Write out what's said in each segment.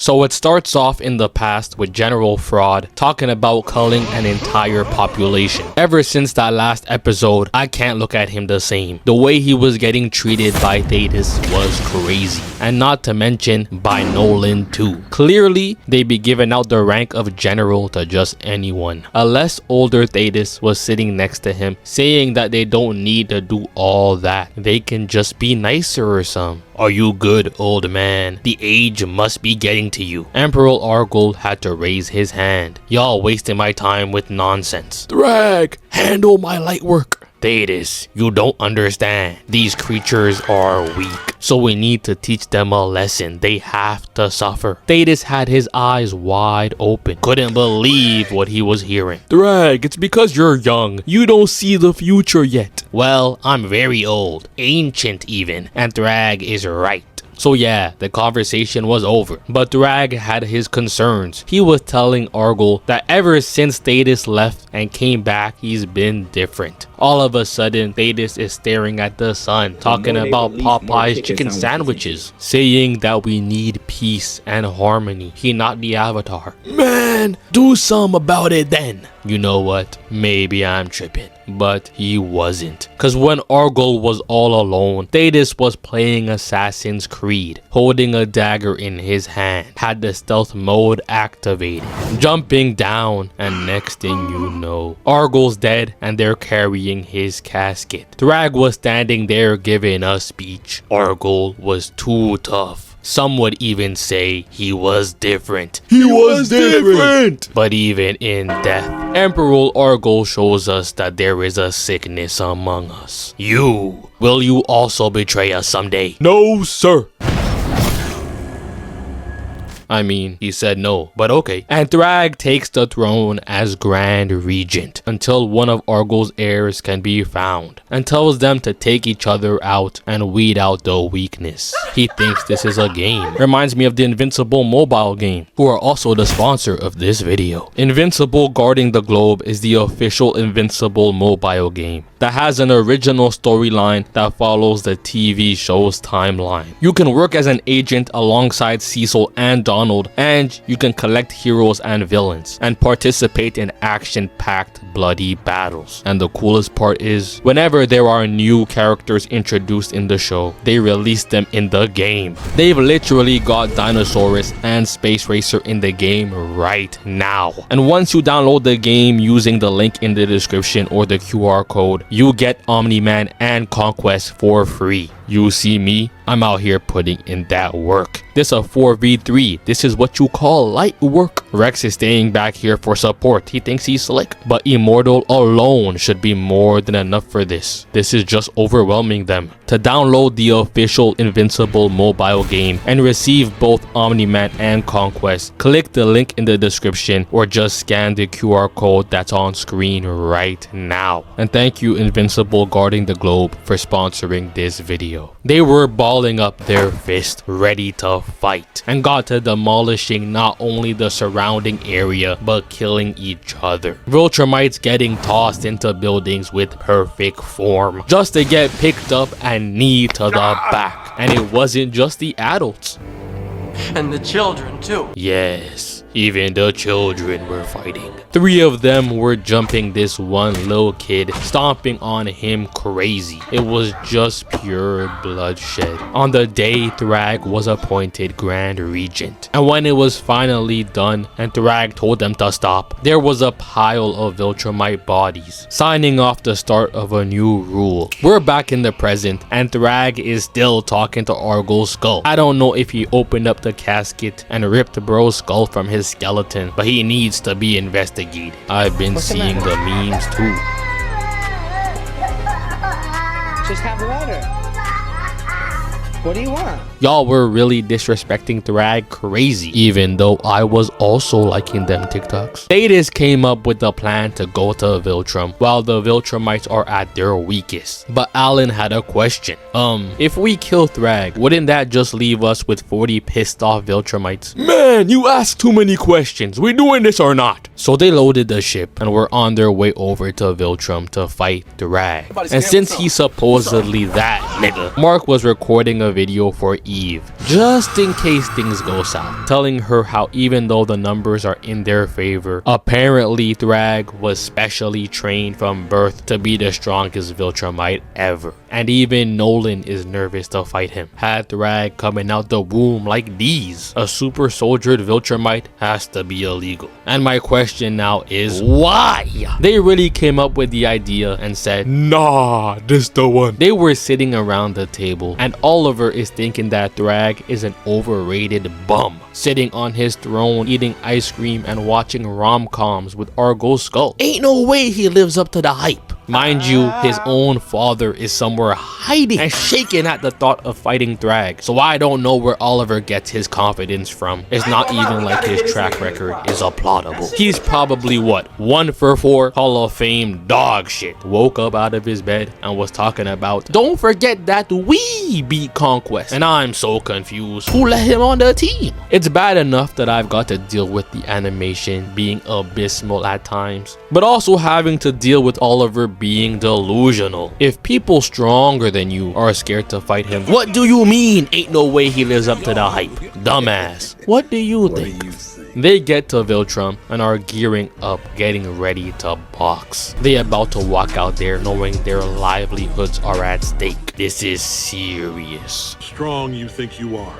So it starts off in the past with General Fraud talking about culling an entire population. Ever since that last episode, I can't look at him the same. The way he was getting treated by Thetis was crazy. And not to mention by Nolan too. Clearly, they be giving out the rank of general to just anyone. A less older Thetis was sitting next to him saying that they don't need to do all that. They can just be nicer or some. Are you good, old man? The age must be getting to you. Emperor Argol had to raise his hand. Y'all wasting my time with nonsense. Thragg, handle my light work. Thetis, you don't understand. These creatures are weak, so we need to teach them a lesson. They have to suffer. Thetis had his eyes wide open. Couldn't believe what he was hearing. Thragg, it's because you're young. You don't see the future yet. Well, I'm very old. Ancient even. And Thragg is right. So yeah, the conversation was over, but Thragg had his concerns. He was telling Argol that ever since Thetis left and came back, he's been different. All of a sudden, Thetis is staring at the sun, talking about Popeye's chicken sandwiches, saying that we need peace and harmony. He not the Avatar. Man, do something about it then. You know what? Maybe I'm tripping. But he wasn't. Cause when Argol was all alone, Thetis was playing Assassin's Creed, holding a dagger in his hand, had the stealth mode activated, jumping down, and next thing you know, Argol's dead and they're carrying his casket. Thragg was standing there giving a speech. Argol was too tough. Some would even say he was different. He was different! But even in death, Emperor Argol shows us that there is a sickness among us. Will you also betray us someday? No, sir. I mean, he said no, but okay. And Thragg takes the throne as Grand Regent until one of Argol's heirs can be found, and tells them to take each other out and weed out the weakness. He thinks this is a game. Reminds me of the Invincible mobile game, who are also the sponsor of this video. Invincible Guarding the Globe is the official Invincible mobile game that has an original storyline that follows the TV show's timeline. You can work as an agent alongside Cecil and Donald, and you can collect heroes and villains and participate in action-packed bloody battles. And the coolest part is, whenever there are new characters introduced in the show, they release them in the game. They've literally got Dinosaurus and Space Racer in the game right now. And once you download the game using the link in the description or the QR code, you get Omniman and Conquest for free. You see me? I'm out here putting in that work. This a 4v3. This is what you call light work. Rex is staying back here for support. He thinks he's slick, but Immortal alone should be more than enough for this. This is just overwhelming them. To download the official Invincible mobile game and receive both Omniman and Conquest, click the link in the description or just scan the QR code that's on screen right now. And thank you Invincible Guarding the Globe for sponsoring this video. They were balling up their fist, ready to fight, and got to demolishing not only the surrounding area, but killing each other. Viltrumites getting tossed into buildings with perfect form, just to get picked up and knee to the back. And it wasn't just the adults. And the children too. Yes, even the children were fighting. 3 of them were jumping this one little kid, stomping on him crazy. It was just pure bloodshed. On the day Thragg was appointed Grand Regent, and when it was finally done and Thragg told them to stop, there was a pile of Viltrumite bodies, signing off the start of a new rule. We're back in the present, and Thragg is still talking to Argol's skull. I don't know if he opened up the casket and ripped bro's skull from his skeleton, but he needs to be investigated. I've been seeing the memes too. Just have water. What do you want? Y'all were really disrespecting Thragg crazy, even though I was also liking them TikToks. Thetis came up with the plan to go to Viltrum while the Viltrumites are at their weakest. But Alan had a question. If we kill Thragg, wouldn't that just leave us with 40 pissed off Viltrumites? Man, you ask too many questions. We doing this or not? So they loaded the ship and were on their way over to Viltrum to fight Thragg. And since he's supposedly that nigga, Mark was recording a video for Eve, just in case things go south, telling her how even though the numbers are in their favor, apparently Thragg was specially trained from birth to be the strongest Viltrumite ever. And even Nolan is nervous to fight him. Had Thragg coming out the womb like these, a super soldiered Viltrumite has to be illegal. And my question now is why? They really came up with the idea and said, nah, this the one. They were sitting around the table and Oliver is thinking that Thragg is an overrated bum, sitting on his throne eating ice cream and watching rom-coms with Argo's skull. Ain't no way he lives up to the hype. Mind you, his own father is somewhere hiding and shaking at the thought of fighting Thragg. So I don't know where Oliver gets his confidence from. It's not even like his track record is applaudable. He's probably what, 1 for 4 Hall of Fame dog shit. Woke up out of his bed and was talking about, don't forget that we beat Conquest. And I'm so confused. Who let him on the team? It's bad enough that I've got to deal with the animation being abysmal at times, but also having to deal with Oliver being delusional. If people stronger than you are scared to fight him, what do you mean ain't no way he lives up to the hype? Dumbass. What do you think? They get to Viltrum and are gearing up, getting ready to box. They about to walk out there knowing their livelihoods are at stake. This is serious. Strong you think you are.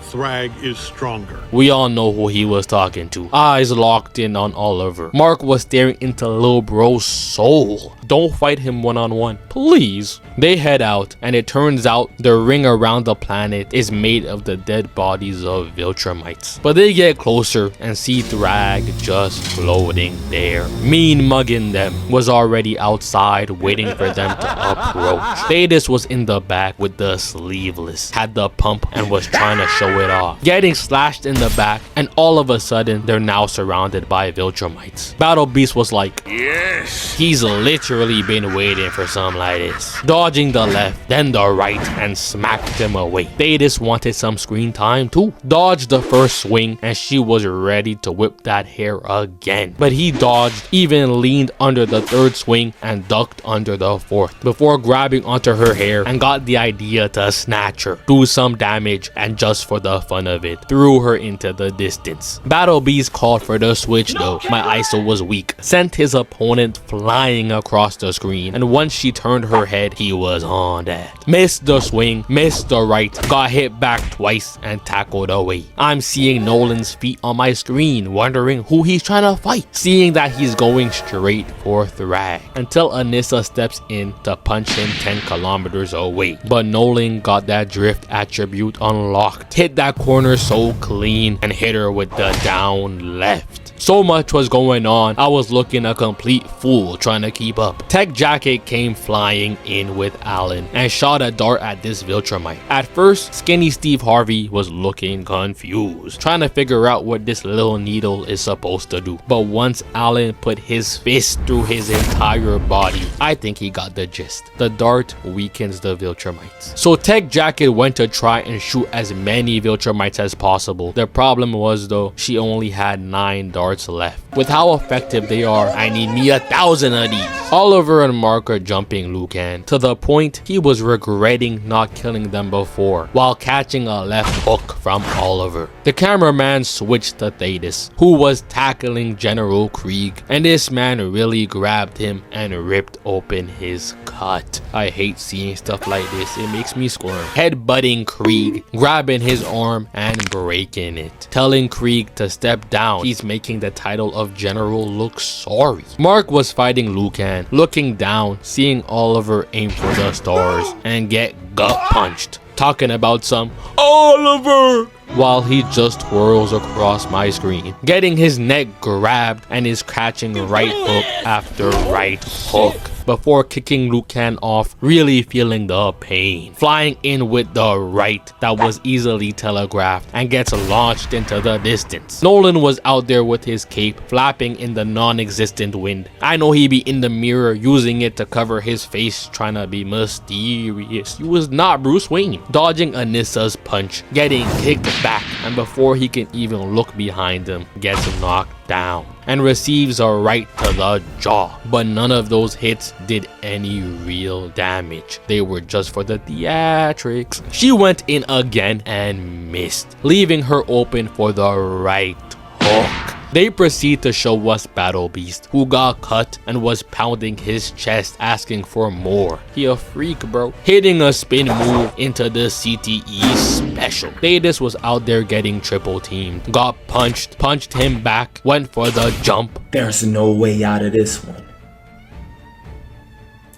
Thragg is stronger. We all know who he was talking to. Eyes locked in on Oliver. Mark was staring into Lil Bro's soul. Don't fight him one-on-one, please. They head out and it turns out the ring around the planet is made of the dead bodies of Viltrumites. But they get closer and see Thragg just floating there. Mean mugging them, was already outside waiting for them to approach. Thetis was in the back with the sleeveless, had the pump and was trying to show it off. Getting slashed in the back and all of a sudden they're now surrounded by Viltrumites. Battle Beast was like, yes. He's literally been waiting for something like this. Dodging the left, then the right, and smacked him away. Thetis wanted some screen time too. Dodged the first swing and she was ready to whip that hair again. But he dodged, even leaned under the third swing and ducked under the fourth before grabbing onto her hair and got the idea to snatch her, do some damage, and just for the fun of it, threw her into the distance. Battle Beast called for the switch though. My ISO was weak. Sent his opponent flying across the screen, and once she turned her head, he was on that. Missed the swing, missed the right, got hit back twice and tackled away. I'm seeing Nolan's feet on my screen, wondering who he's trying to fight, seeing that he's going straight for Thragg until Anissa steps in to punch him 10 kilometers away. But Nolan got that drift attribute unlocked, hit that corner so clean and hit her with the down left. So much was going on, I was looking a complete fool trying to keep up. Tech Jacket came flying in with Alan and shot a dart at this Viltrumite. At first, skinny Steve Harvey was looking confused, trying to figure out what this little needle is supposed to do. But once Alan put his fist through his entire body, I think he got the gist. The dart weakens the Viltrumites. So Tech Jacket went to try and shoot as many Viltrumites as possible. The problem was though, she only had 9 darts left. With how effective they are, I need me 1,000 of these. Oliver and Mark are jumping Lucan to the point he was regretting not killing them before while catching a left hook from Oliver. The cameraman switched to Thetis, who was tackling General Krieg, and this man really grabbed him and ripped open his cut. I hate seeing stuff like this, it makes me squirm. Headbutting Krieg, grabbing his arm and breaking it, telling Krieg to step down. He's making the title of General look sorry. Mark was fighting Lucan, looking down, seeing Oliver aim for the stars and get gut punched, talking about some Oliver while he just twirls across my screen, getting his neck grabbed and is catching right hook after right hook before kicking Lucan off, really feeling the pain. Flying in with the right that was easily telegraphed and gets launched into the distance. Nolan was out there with his cape flapping in the non-existent wind. I know he be in the mirror using it to cover his face, trying to be mysterious. He was not Bruce Wayne. Dodging Anissa's punch, getting kicked back, and before he can even look behind him, gets knocked down and receives a right to the jaw. But none of those hits did any real damage. They were just for the theatrics. She went in again and missed, leaving her open for the right hook. They proceed to show us Battle Beast, who got cut and was pounding his chest asking for more. He a freak, bro. Hitting a spin move into the CTE special. Thetis was out there getting triple teamed. Got punched him back, went for the jump. There's no way out of this one.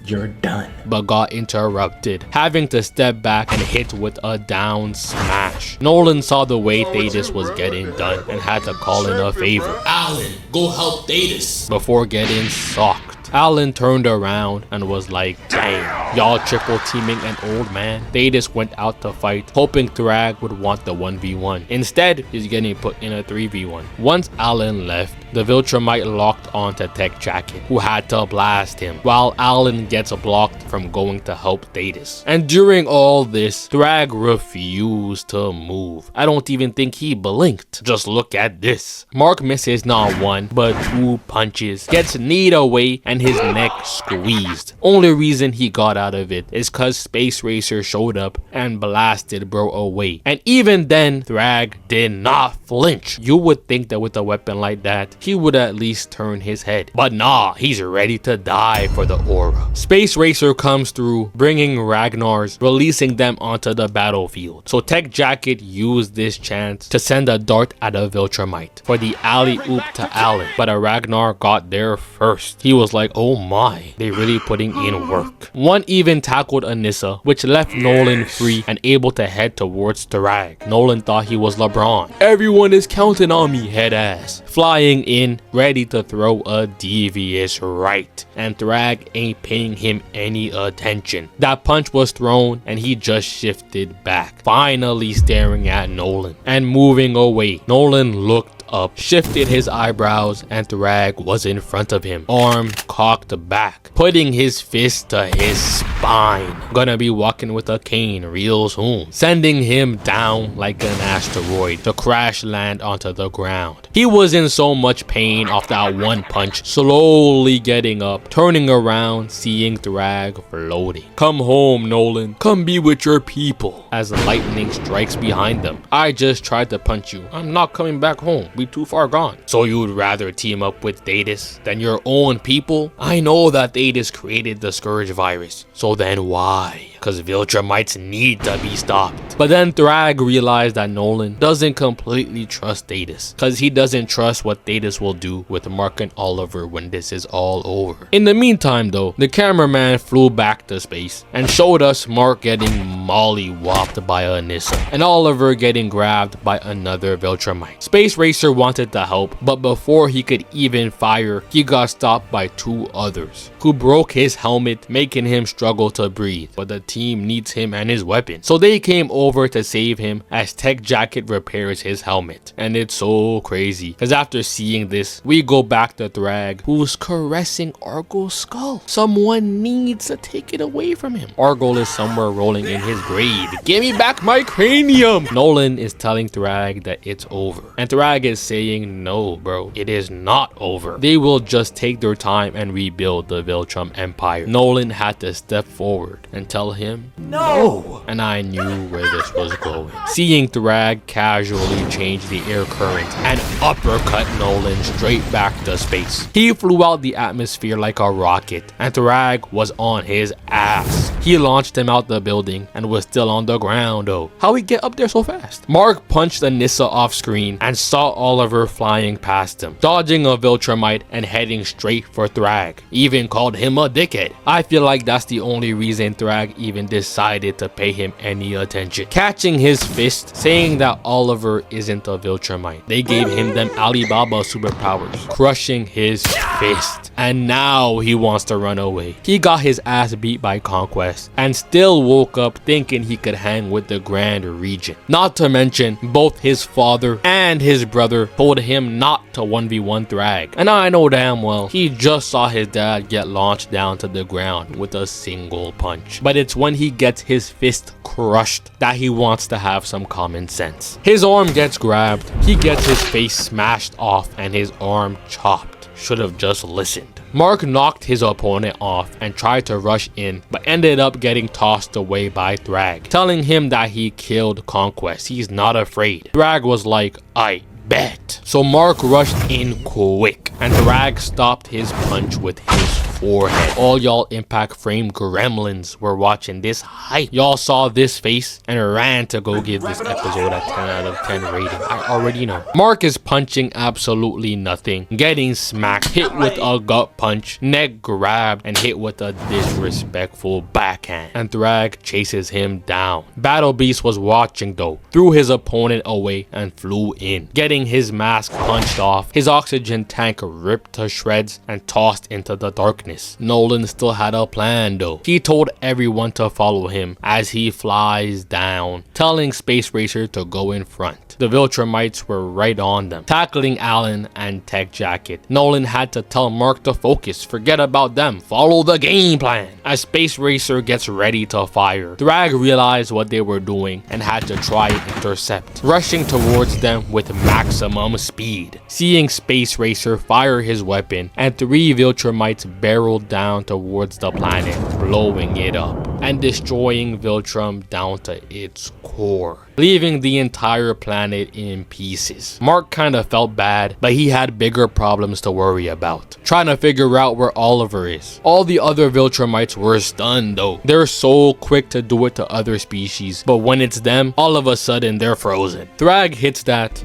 You're done. But got interrupted, having to step back and hit with a down smash. Nolan saw the way Thetis was getting done and had to call in a favor. Alan, go help Thetis. Before getting socked. Alan turned around and was like, dang, y'all triple teaming an old man? Thetis went out to fight, hoping Thragg would want the 1v1. Instead, he's getting put in a 3v1. Once Alan left, the Viltrumite locked onto Tech Jacket, who had to blast him, while Alan gets blocked from going to help Thetis. And during all this, Thragg refused to move. I don't even think he blinked. Just look at this. Mark misses not one, but 2 punches, gets kneed away, and his neck squeezed. Only reason he got out of it is cause Space Racer showed up and blasted bro away. And even then, Thragg did not flinch. You would think that with a weapon like that, he would at least turn his head. But nah, he's ready to die for the aura. Space Racer comes through, bringing Ragnars, releasing them onto the battlefield. So Tech Jacket used this chance to send a dart at a Viltrumite for the alley-oop to Alan. But a Ragnar got there first. He was like, oh my, they really putting in work. One even tackled Anissa, which left Nolan free and able to head towards Thragg. Nolan thought he was LeBron. Everyone is counting on me, head ass. Flying in, ready to throw a devious right. And Thragg ain't paying him any attention. That punch was thrown and he just shifted back, finally staring at Nolan and moving away. Nolan looked up, shifted his eyebrows, and Thragg was in front of him, arm cocked back, putting his fist to his spine. Gonna be walking with a cane real soon, sending him down like an asteroid to crash land onto the ground. He was in so much pain off that one punch, slowly getting up, turning around, seeing Thragg floating. Come home, Nolan. Come be with your people. As lightning strikes behind them. I just tried to punch you. I'm not coming back home. We too far gone. So you would rather team up with Thetis than your own people? I know that Thetis created the Scourge virus. So then why? Because Viltrumites need to be stopped. But then Thragg realized that Nolan doesn't completely trust Thetis, because he doesn't trust what Thetis will do with Mark and Oliver when this is all over. In the meantime though, the cameraman flew back to space and showed us Mark getting mollywopped by Anissa and Oliver getting grabbed by another Viltrumite. Space Racer wanted to help, but before he could even fire, he got stopped by 2 others who broke his helmet, making him struggle to breathe. But the team needs him and his weapon, so they came over to save him as Tech Jacket repairs his helmet. And it's so crazy because after seeing this, we go back to Thragg, who's caressing Argol's skull. Someone needs to take it away from him. Argol is somewhere rolling in his grave. Give me back my cranium. Nolan is telling Thragg that it's over, and Thragg is saying, no bro, it is not over. They will just take their time and rebuild the Viltrum Empire. Nolan had to step forward and tell him no, and I knew where this was going. Seeing Thragg casually change the air current and uppercut Nolan straight back to space. He flew out the atmosphere like a rocket, and Thragg was on his ass. He launched him out the building and was still on the ground though. How he get up there so fast? Mark punched Anissa off screen and saw Oliver flying past him, dodging a Viltrumite and heading straight for Thragg. Even called him a dickhead. I feel like that's the only reason Thragg even decided to pay him any attention. Catching his fist, saying that Oliver isn't a Viltrumite. They gave him them Alibaba superpowers, crushing his fist. And now he wants to run away. He got his ass beat by Conquest conquest and still woke up thinking he could hang with the Grand Regent. Not to mention, both his father and his brother told him not to 1v1 Thragg. And I know damn well he just saw his dad get launched down to the ground with a single punch. But it's when he gets his fist crushed that he wants to have some common sense. His arm gets grabbed, he gets his face smashed off and his arm chopped. Should have just listened. Mark knocked his opponent off and tried to rush in, but ended up getting tossed away by Thragg, telling him that he killed Conquest. He's not afraid. Thragg was like, I bet. So Mark rushed in quick, and Thragg stopped his punch with his forehead. All y'all Impact Frame gremlins were watching this hype. Y'all saw this face and ran to go give this episode a 10 out of 10 rating. I already know. Mark is punching absolutely nothing, getting smacked, hit with a gut punch, neck grabbed, and hit with a disrespectful backhand. And Thragg chases him down. Battle Beast was watching though, threw his opponent away and flew in, getting his mask punched off, his oxygen tank ripped to shreds and tossed into the darkness. Nolan still had a plan though. He told everyone to follow him as he flies down, telling Space Racer to go in front. The Viltrumites were right on them, tackling Alan and Tech Jacket. Nolan had to tell Mark to focus, forget about them, follow the game plan. As Space Racer gets ready to fire, Thragg realized what they were doing and had to try and intercept, rushing towards them with maximum speed. Seeing Space Racer fire his weapon and 3 Viltrumites barreled down towards the planet, blowing it up and destroying Viltrum down to its core, leaving the entire planet in pieces. Mark kinda felt bad, but he had bigger problems to worry about, trying to figure out where Oliver is. All the other Viltrumites were stunned though. They're so quick to do it to other species, but when it's them, all of a sudden they're frozen. Thragg hits that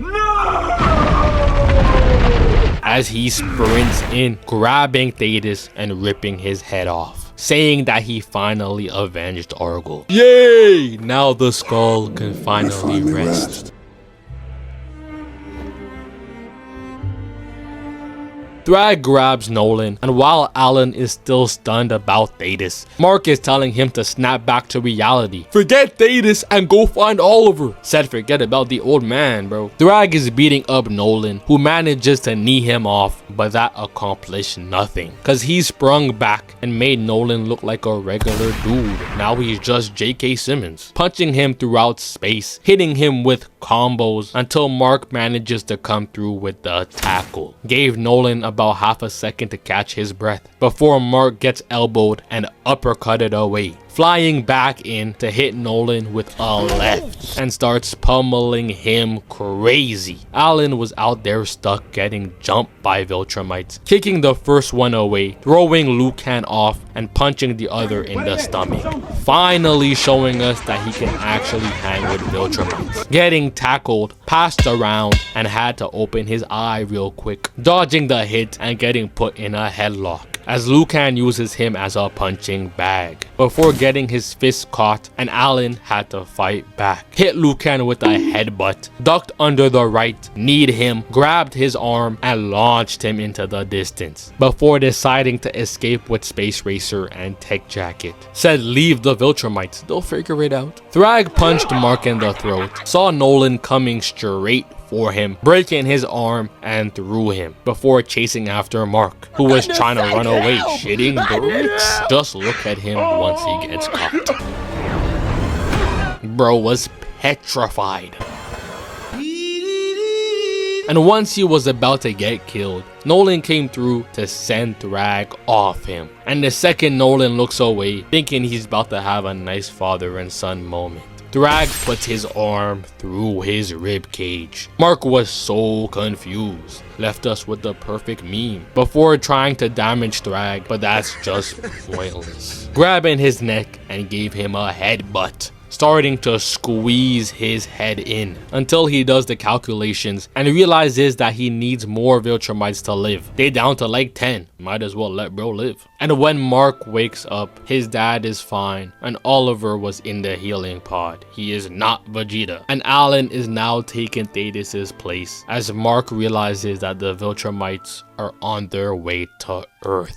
as he sprints in, grabbing Thetis and ripping his head off, saying that he finally avenged Argyle. Yay! Now the skull can finally rest. Thragg grabs Nolan, and while Alan is still stunned about Thetis, Mark is telling him to snap back to reality. Forget Thetis and go find Oliver. Said forget about the old man, bro. Thragg is beating up Nolan, who manages to knee him off, but that accomplished nothing, cause he sprung back and made Nolan look like a regular dude. Now he's just J.K. Simmons, punching him throughout space, hitting him with combos until Mark manages to come through with the tackle. Gave Nolan about half a second to catch his breath before Mark gets elbowed and uppercutted away, flying back in to hit Nolan with a left and starts pummeling him crazy. Alan was out there stuck getting jumped by Viltrumites, kicking the first one away, throwing Lucan off and punching the other in the stomach, finally showing us that he can actually hang with Viltrumites. Getting tackled, passed around, and had to open his eye real quick, dodging the hit and getting put in a headlock as Lucan uses him as a punching bag before getting his fist caught, and Alan had to fight back. Hit Lucan with a headbutt, ducked under the right, kneed him, grabbed his arm, and launched him into the distance before deciding to escape with Space Racer and Tech Jacket. Said leave the Viltrumites, they'll figure it out. Thragg punched Mark in the throat, saw Nolan coming straight for him, breaking his arm and threw him before chasing after Mark, who was trying to run away, shitting bricks. Just look at him once he gets caught. Bro was petrified. And once he was about to get killed, Nolan came through to send Thragg off him. And the second Nolan looks away, thinking he's about to have a nice father and son moment, Thragg puts his arm through his rib cage. Mark was so confused, left us with the perfect meme before trying to damage Thragg, but that's just pointless. Grabbing his neck and gave him a headbutt, starting to squeeze his head in until he does the calculations and realizes that he needs more Viltrumites to live. They down to like 10. Might as well let bro live. And when Mark wakes up, his dad is fine and Oliver was in the healing pod. He is not Vegeta. And Alan is now taking Thetis' place as Mark realizes that the Viltrumites are on their way to Earth.